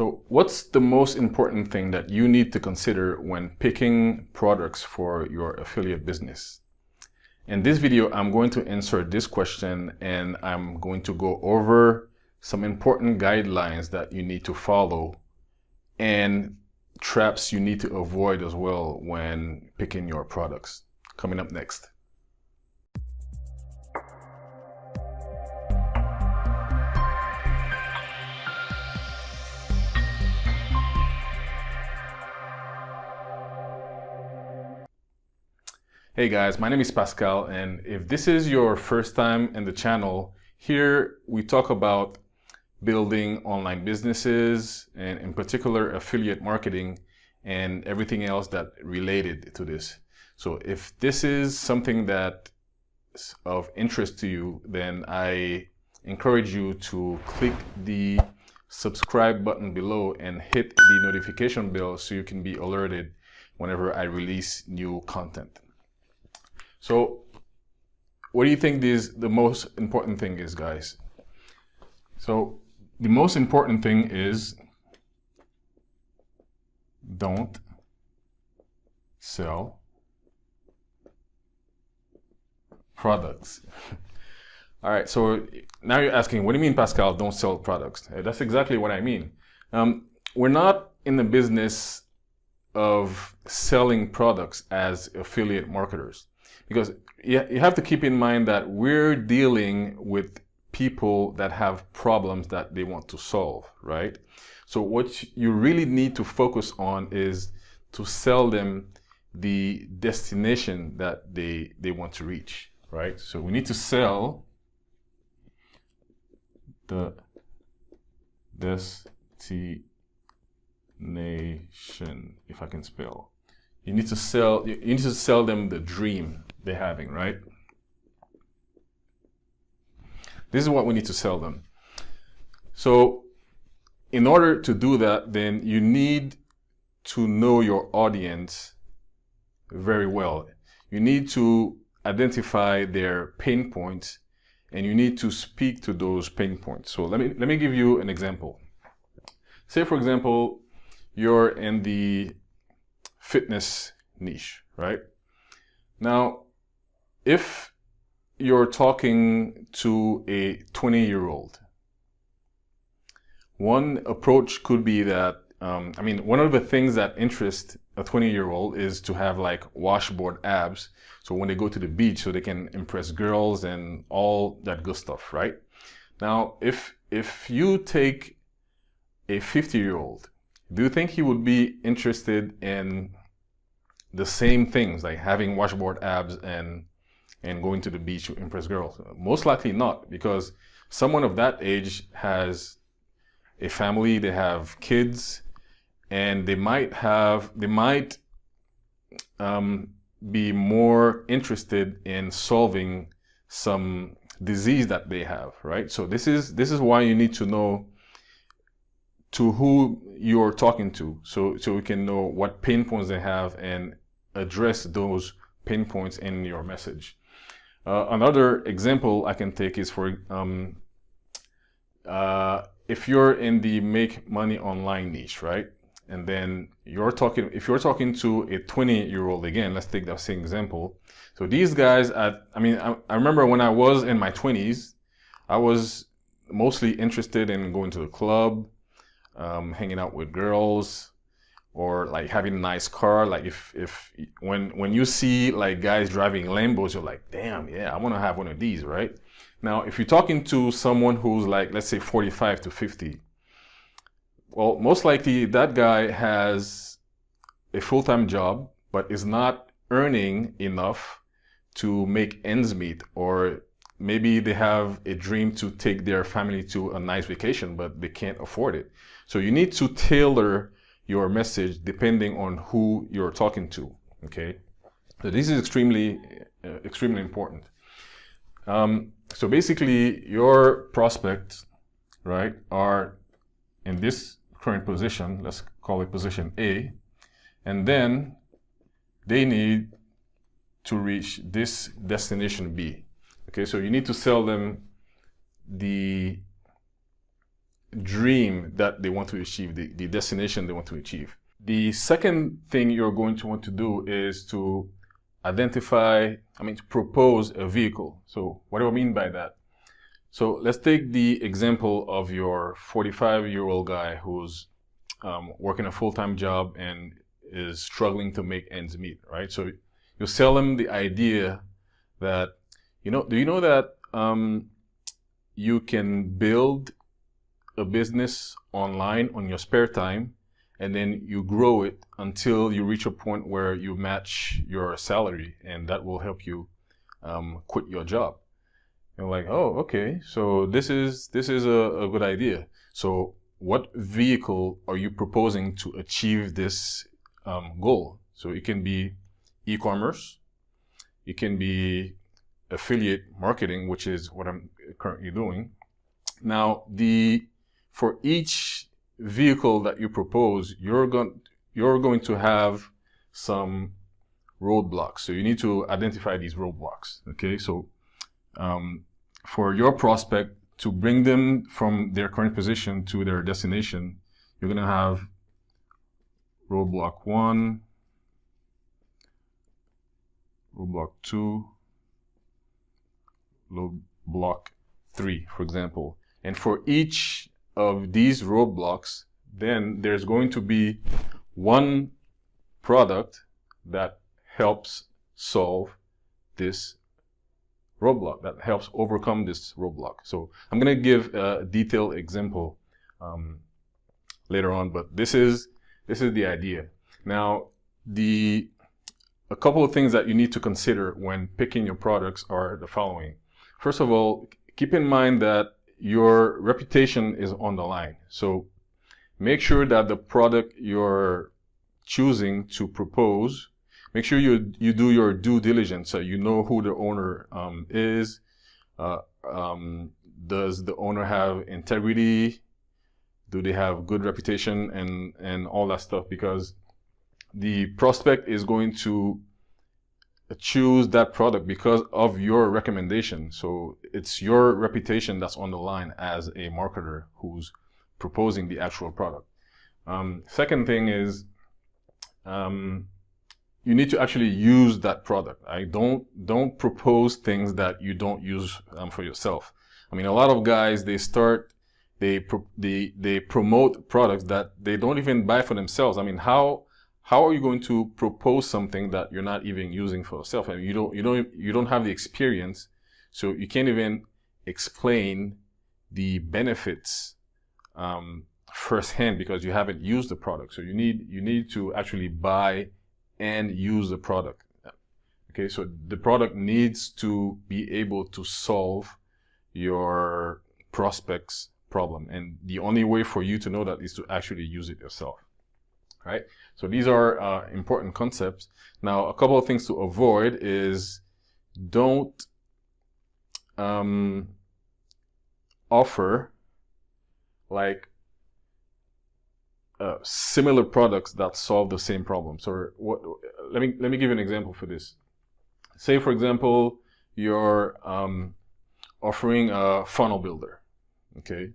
So what's the most important thing that you need to consider when picking products for your affiliate business? In this video, I'm going to answer this question, and I'm going to go over some important guidelines that you need to follow and traps you need to avoid as well when picking your products. Coming up next. Hey guys, my name is Pascal, and if this is your first time in the channel, here we talk about building online businesses, and in particular affiliate marketing and everything else that related to this. So if this is something that is of interest to you, then I encourage you to click the subscribe button below and hit the notification bell so you can be alerted whenever I release new content. So what do you think the most important thing is, guys? So the most important thing is don't sell products. All right, so now you're asking, what do you mean, Pascal, don't sell products? That's exactly what I mean. We're not in the business of selling products as affiliate marketers, because you have to keep in mind that we're dealing with people that have problems that they want to solve, right? So what you really need to focus on is to sell them the destination that they want to reach, right? So we need to sell the destination, if I can spell. You need to sell them the dream they're having, right? This is what we need to sell them. So in order to do that, then you need to know your audience very well. You need to identify their pain points, and you need to speak to those pain points. So let me give you an example. Say, for example, you're in the fitness niche, right? Now, if you're talking to a 20-year-old, one approach could be that, one of the things that interests a 20-year-old is to have like washboard abs. So when they go to the beach, so they can impress girls and all that good stuff, right? Now, if you take a 50-year-old, do you think he would be interested in the same things, like having washboard abs and going to the beach to impress girls? Most likely not, because someone of that age has a family, they have kids, and they might be more interested in solving some disease that they have, right? So this is why you need to know to who you're talking to, so we can know what pain points they have and address those pain points in your message. Another example I can take is for if you're in the make money online niche, right? And then if you're talking to a 20-year-old, again, let's take that same example. So these guys, I remember when I was in my 20s, I was mostly interested in going to the club, hanging out with girls, or like having a nice car. Like when you see like guys driving Lambos, you're like, damn, yeah, I want to have one of these, right? Now, if you're talking to someone who's like, let's say 45 to 50, well, most likely that guy has a full-time job, but is not earning enough to make ends meet, or maybe they have a dream to take their family to a nice vacation, but they can't afford it. So you need to tailor your message depending on who you're talking to, okay? So this is extremely important. So basically your prospects, right, are in this current position, let's call it position A, and then they need to reach this destination B. Okay, so you need to sell them the dream that they want to achieve, the destination they want to achieve. The second thing you're going to want to do is to to propose a vehicle. So what do I mean by that? So let's take the example of your 45-year-old guy who's working a full-time job and is struggling to make ends meet, right? So you sell him the idea that, do you know that you can build a business online on your spare time, and then you grow it until you reach a point where you match your salary, and that will help you quit your job. You're like, oh, okay, so this is a good idea. So what vehicle are you proposing to achieve this goal? So it can be e-commerce, it can be affiliate marketing, which is what I'm currently doing. Now, for each vehicle that you propose, you're going to have some roadblocks. So you need to identify these roadblocks. Okay, so for your prospect to bring them from their current position to their destination, you're going to have roadblock 1, roadblock 2, roadblock 3, for example. And for each of these roadblocks, then there's going to be one product that helps solve this roadblock, that helps overcome this roadblock. So I'm going to give a detailed example later on, but this is the idea. Now, a couple of things that you need to consider when picking your products are the following. First of all, keep in mind that your reputation is on the line. So make sure that the product you're choosing to propose, make sure you do your due diligence, so you know who the owner is. Does the owner have integrity? Do they have good reputation and all that stuff? Because the prospect is going to choose that product because of your recommendation. So it's your reputation that's on the line as a marketer who's proposing the actual product. Second thing is you need to actually use that product. Don't propose things that you don't use for yourself. I mean, a lot of guys, they promote products that they don't even buy for themselves. I mean, how are you going to propose something that you're not even using for yourself? I mean, you don't have the experience, so you can't even explain the benefits firsthand because you haven't used the product. So you need to actually buy and use the product. Okay, so the product needs to be able to solve your prospect's problem, and the only way for you to know that is to actually use it yourself. Right? So these are important concepts. Now, a couple of things to avoid is don't offer like similar products that solve the same problem. So let me give you an example for this. Say, for example, you're offering a funnel builder, okay?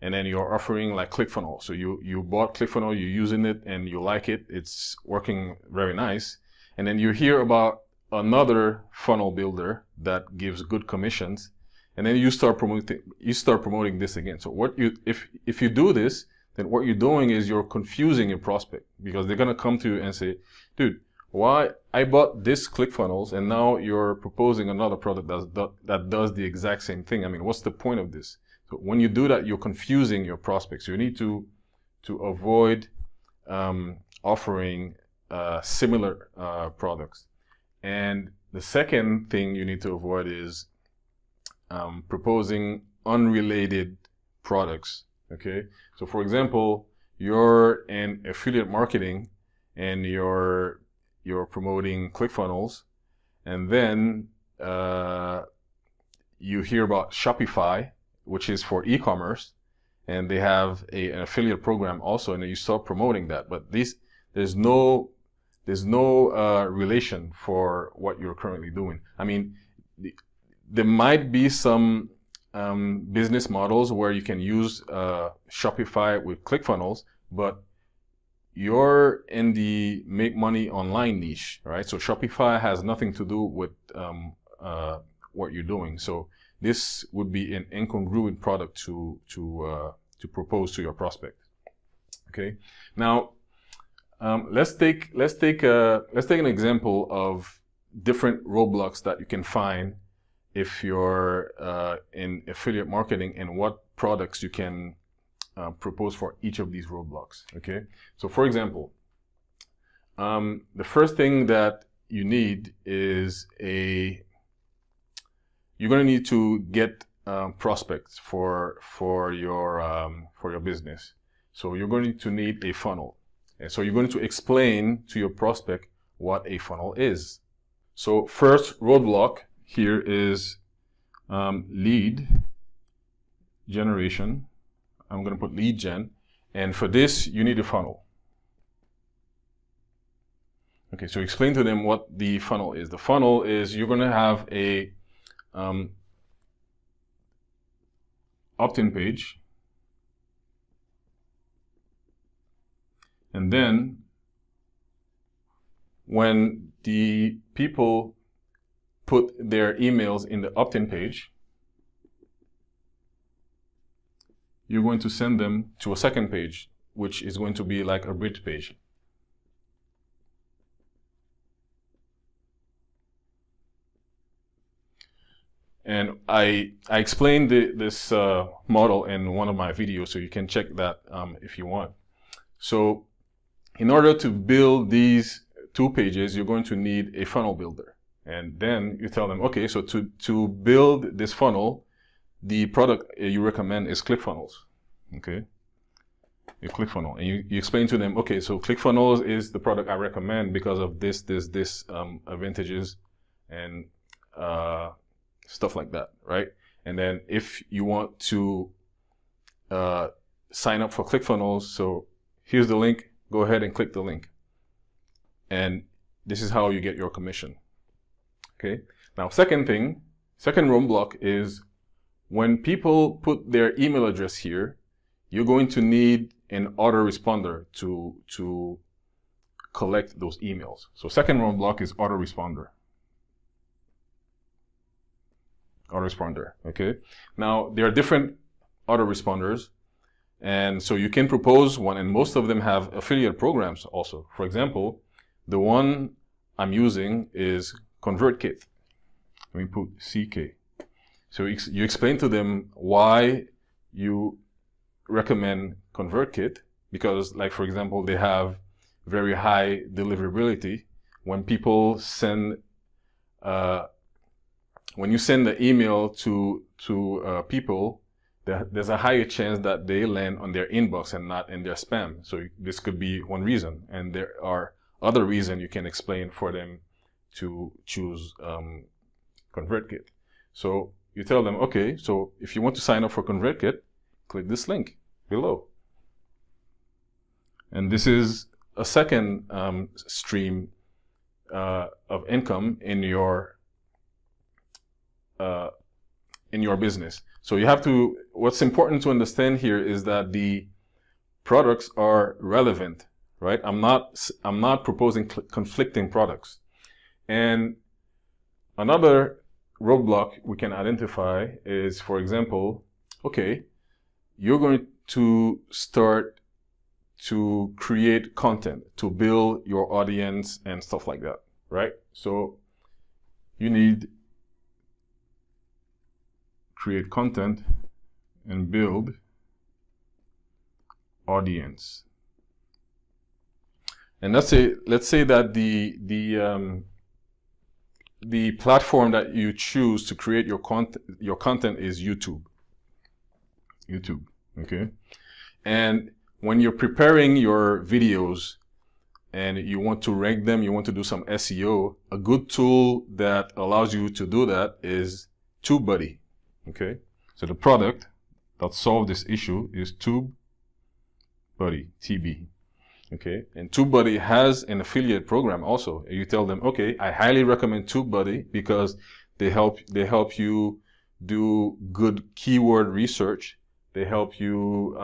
And then you're offering like ClickFunnels. So you bought ClickFunnels, you're using it and you like it, it's working very nice. And then you hear about another funnel builder that gives good commissions, and then you start promoting this again. So if you do this, then what you're doing is you're confusing your prospect, because they're gonna come to you and say, dude, why I bought this ClickFunnels and now you're proposing another product that does the exact same thing. I mean, what's the point of this? So when you do that, you're confusing your prospects. So you need to avoid offering similar products. And the second thing you need to avoid is proposing unrelated products. Okay. So for example, you're in affiliate marketing and you're promoting ClickFunnels, and then you hear about Shopify, which is for e-commerce, and they have an affiliate program also, and you start promoting that. But there's no relation for what you're currently doing. I mean, there might be some business models where you can use Shopify with ClickFunnels, but you're in the make money online niche, right? So Shopify has nothing to do with what you're doing. So this would be an incongruent product to propose to your prospect. Okay. Now let's take an example of different roadblocks that you can find if you're in affiliate marketing, and what products you can propose for each of these roadblocks. Okay, so for example, the first thing that you need is you're going to need to get prospects for your business. So you're going to need a funnel, and so you're going to explain to your prospect what a funnel is. So first roadblock here is lead generation. I'm going to put lead gen, and for this you need a funnel. Okay, so explain to them what the funnel is. The funnel is you're going to have a opt-in page, and then when the people put their emails in the opt-in page, you're going to send them to a second page, which is going to be like a bridge page. And I explained this model in one of my videos, so you can check that if you want. So in order to build these two pages, you're going to need a funnel builder. And then you tell them, okay, so to build this funnel, the product you recommend is ClickFunnels. Okay, a ClickFunnels, and you explain to them, okay, so ClickFunnels is the product I recommend because of this advantages and stuff like that, right? And then if you want to sign up for ClickFunnels, so here's the link, go ahead and click the link, and this is how you get your commission. Okay, now second roadblock is when people put their email address here, you're going to need an autoresponder to collect those emails. So second roadblock is autoresponder. Okay, now there are different autoresponders, and so you can propose one, and most of them have affiliate programs also. For example, the one I'm using is ConvertKit. Let me put CK. So you explain to them why you recommend ConvertKit, because, like, for example, they have very high deliverability. When people send, when you send the email to people, there's a higher chance that they land on their inbox and not in their spam. So this could be one reason, and there are other reasons you can explain for them to choose ConvertKit. So you tell them, okay, so if you want to sign up for ConvertKit, click this link below. And this is a second stream of income in your business. So you have to, what's important to understand here is that the products are relevant, right? I'm not proposing conflicting products. And another roadblock we can identify is, for example, okay, you're going to start to create content to build your audience and stuff like that, right? So you need create content and build audience. And let's say that the platform that you choose to create your content is YouTube, okay? And when you're preparing your videos and you want to rank them, you want to do some SEO, a good tool that allows you to do that is TubeBuddy, okay? So the product that solves this issue is TubeBuddy, TB. Okay, and TubeBuddy has an affiliate program also. You tell them, okay, I highly recommend TubeBuddy because they help you do good keyword research. They help you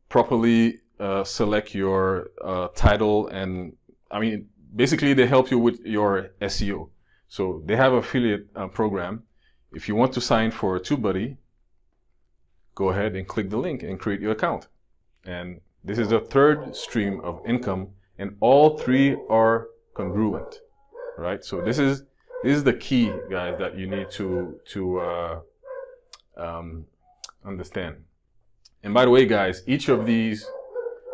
properly select your title, and I mean, basically they help you with your SEO. So they have an affiliate program. If you want to sign for TubeBuddy, go ahead and click the link and create your account. And this is a third stream of income, and all three are congruent, right? So this is the key, guys, that you need to understand. And by the way, guys, each of these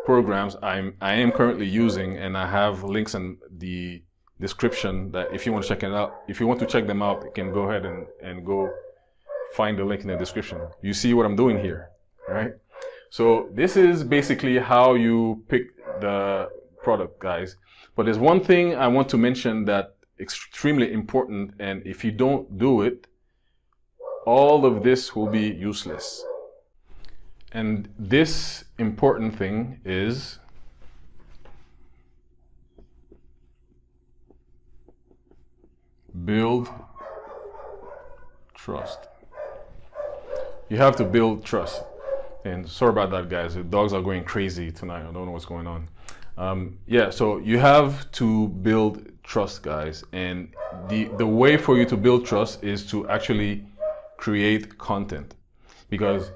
programs I am currently using, and I have links in the description that if you want to check it out, if you want to check them out, you can go ahead and go find the link in the description. You see what I'm doing here, right? So this is basically how you pick the product, guys. But there's one thing I want to mention that extremely important, and if you don't do it, all of this will be useless. And this important thing is build trust. You have to build trust. And sorry about that, guys. The dogs are going crazy tonight. I don't know what's going on. Yeah, so you have to build trust, guys. And the way for you to build trust is to actually create content. Because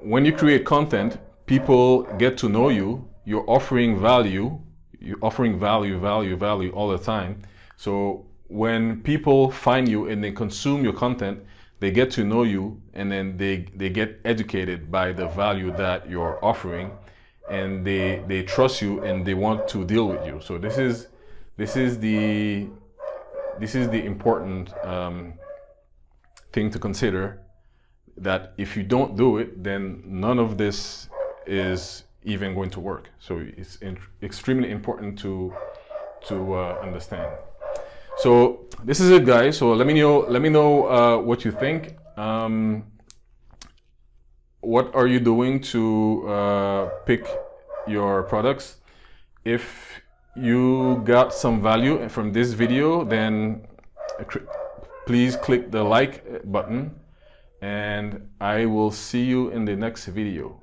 when you create content, people get to know you. You're offering value. You're offering value all the time. So when people find you and they consume your content, they get to know you, and then they get educated by the value that you're offering, and they trust you and they want to deal with you. So this is the important thing to consider, that if you don't do it, then none of this is even going to work. So it's extremely important to understand. So this is it, guys. So let me know what you think. What are you doing to pick your products? If you got some value from this video, then please click the like button, and I will see you in the next video.